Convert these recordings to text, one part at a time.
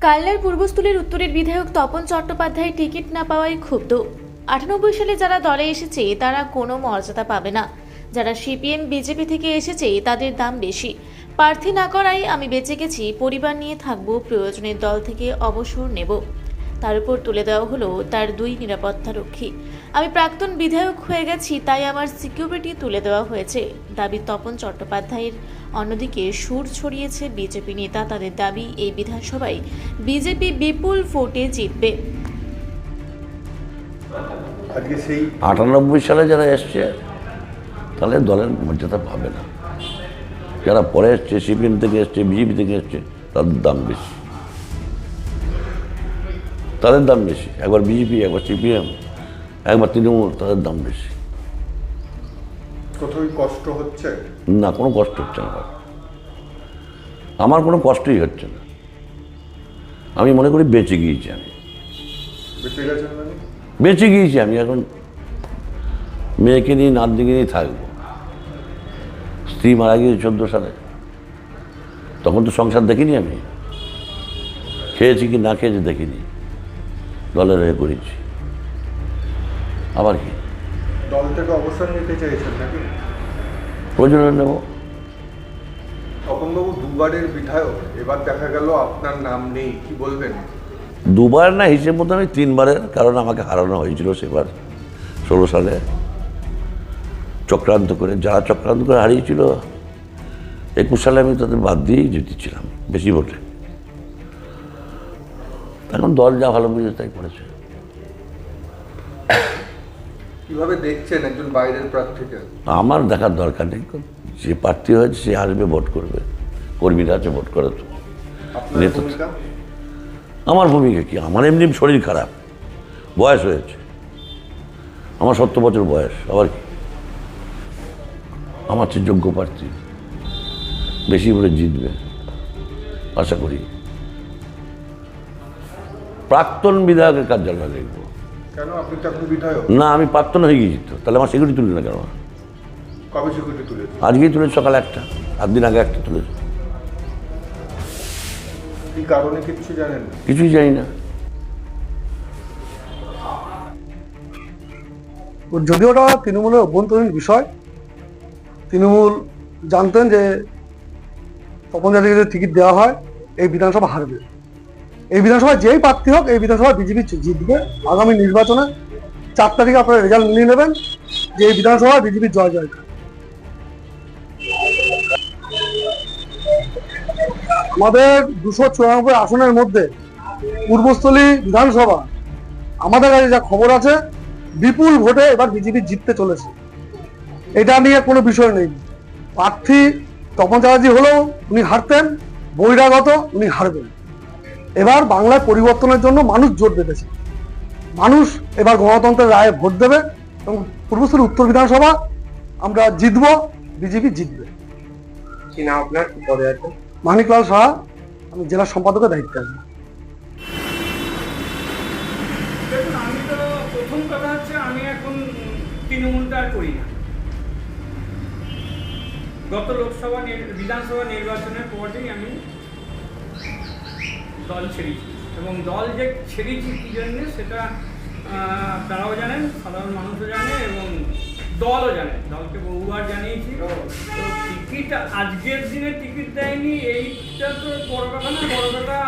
কাল্লার পূর্বস্থলীর উত্তরের বিধায়ক তপন চট্টোপাধ্যায় টিকিট না পাওয়ায় ক্ষুব্ধ। 98 সালে যারা দলে এসেছে তারা কোনো মর্যাদা পাবে না। যারা সিপিএম বিজেপি থেকে এসেছে তাদের দাম বেশি। প্রার্থী না করাই আমি বেঁচে গেছি, পরিবার নিয়ে থাকবো, প্রয়োজনের দল থেকে অবসর নেব। তার উপর তুলে দেওয়া হলো তার 2 নিরাপত্তারক্ষী। আমি প্রাক্তন বিধায়ক হয়ে গেছি, তাই আমার সিকিউরিটি তুলে দেওয়া হয়েছে, দাবি তপন চট্টোপাধ্যায়ের। অন্যদিকে সুর ছড়িয়েছে বিজেপি নেতা, তাদের দাবি এই বিধানসভায় বিজেপি বিপুল ভোটে জিতবে। 98 সালে যারা এসছে তাহলে দলের মর্যাদা পাবে না। যারা পরে এসছে, সিপিএম থেকে এসছে, বিজেপি থেকে এসছে, তাদের দাম বেশি। একবার বিজেপি, একবার সিপিএম, একবার তৃণমূল, তাদের দাম বেশি। কোথাও কষ্ট হচ্ছে না, কোনো কষ্ট হচ্ছে না। আমার কোনো কষ্টই হচ্ছে না। আমি মনে করি বেঁচে গিয়েছি। বেঁচে গিয়েছি আমি। এখন মেয়েকে নিয়ে, নাতনিকে নিয়ে থাকবো। স্ত্রী মারা গিয়েছে 14 সালে, তখন তো সংসার দেখিনি। আমি খেয়েছি কি না খেয়েছি দেখিনি, দলের হয়ে করেছি। আবার কি দল থেকে অবসর নিতে চাইছেন নাকি? প্রয়োজনে নেব। তপনবাবু দুবারের বিধায়ক, এবার দেখা গেল আপনার নাম নেই, কি বলবেন? দুবার না, হিসেব মতো আমি 3বারের, কারণ আমাকে হারানো হয়েছিল সেবার 16 সালে চক্রান্ত করে। যারা চক্রান্ত করে হারিয়েছিল 21 সালে আমি তাদের বাদ দিয়েই জিতেছিলাম বেশি ভোটে। এখন দল যা ভালো বুঝে তাই করেছে। কিভাবে দেখছেন একজন বাইরের প্রার্থীকে? আমার দেখার দরকার নেই। যে প্রার্থী হয়েছে সে আসবে, ভোট করবে। কর্মীরা আছে, ভোট করে তো। আমার ভূমিকা কি? আমার এমনি শরীর খারাপ, বয়স হয়েছে, আমার 70 বছর বয়স। আবার কি, আমার চেয়ে যোগ্য প্রার্থী, বেশি করে জিতবে আশা করি। প্রাক্তন বিধায়কের কার্যালয় দেখবো। কেন? আপনি তো এখন বিধায়ক না, আমি প্রাক্তন হয়ে গিয়েছি তো, তাহলে আমার সিকিউরিটি তুলি না কেন? কবে সিকিউরিটি তুলেছে? আজকেই তুলেছে, সকালে একটা, 8 দিন আগে একটা তুলেছে। কি কারণে কিছু জানেন না? কিছুই জানি না। যদিও ওটা তৃণমূলের অভ্যন্তরীণ বিষয়, তৃণমূল জানতেন যে তপন যাদেরকে যদি টিকিট দেওয়া হয় এই বিধানসভা হারবে। এই বিধানসভায় যেই প্রার্থী হোক, এই বিধানসভা বিজেপি জিতবে। আগামী নির্বাচনে 4 তারিখে আপনারা রেজাল্ট নিয়ে নেবেন যে এই বিধানসভা বিজেপির জয় জয়কার। আমাদের 294 আসনের মধ্যে পূর্বস্থলী বিধানসভা, আমাদের কাছে যা খবর আছে, বিপুল ভোটে এবার বিজেপি জিততে চলেছে। এটা নিয়ে কোনো বিষয় নেই। প্রার্থী তপন চ্যাটার্জি হলেও উনি হারতেন, বহিরাগত উনি হারবেন। এবার বাংলায় পরিবর্তনের জন্য মানুষ জোট বেঁধেছে। মানুষ এবার গণতন্ত্রের রায়ে ভোট দেবে এবং পূর্বস্থলী উত্তর বিধানসভা আমরা জিতবো, বিজেপি জিতবে। কি না আপনার পদে আছে? মানিকলাল সাহা, আমি জেলা সম্পাদকের দায়িত্বে আছি। দেখুন, আমি তো প্রথম কথা হচ্ছে আমি এখন তৃণমূলটা আর করি না। গত লোকসভা বিধানসভা নির্বাচনের পরেই আমি দল ছেড়েছি, এবং দল যে ছেড়েছি কী জন্যে সেটা তারাও জানেন, সাধারণ মানুষও জানে, এবং দলও জানে। দলকে বহুবার জানিয়েছি। তো টিকিট আজকের দিনে টিকিট দেয়নি, এইটা তো বড় কথা না। বড় কথা,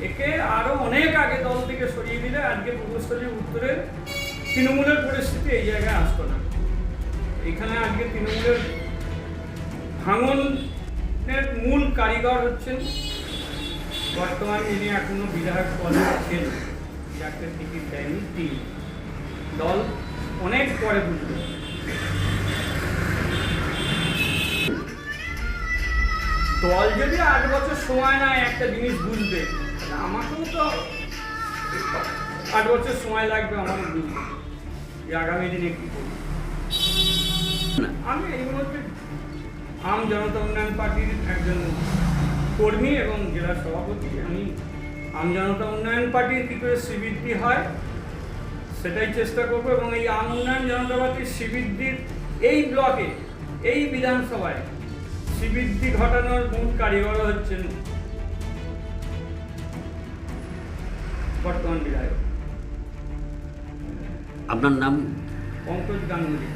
একে আরও অনেক আগে দল থেকে সরিয়ে দিলে আজকে পূর্বস্থলী উত্তরের তৃণমূলের পরিস্থিতি এই জায়গায় আসতো না। এখানে আজকে তৃণমূলের ভাঙনের মূল কারিগর হচ্ছেন বর্তমান যিনি এখনো বিধায়ক পদে আছেন, যাকে টিকিট দেয়নি তিনি। দল অনেক পরে বুঝবে। দল যদি 8 বছর সময় নেয় একটা জিনিস বুঝবে, আমাকেও তো 8 বছর সময় লাগবে আমাকে বুঝতে যে আগামী দিনে কি করব। আমি এই মুহূর্তে আম জনতা উন্নয়ন পার্টির একজন কর্মী এবং জেলা সভাপতি। আমি আম জনতা উন্নয়ন পার্টির কী করে শ্রীবৃদ্ধি হয় সেটাই চেষ্টা করব, এবং এই আম উন্নয়ন জনতা পার্টির শ্রীবৃদ্ধির এই ব্লকে, এই বিধানসভায় শ্রীবৃদ্ধি ঘটানোর মূল কারিগর হচ্ছেন বর্তমান বিধায়ক আপনার নাম? পঙ্কজ গাঙ্গুলি।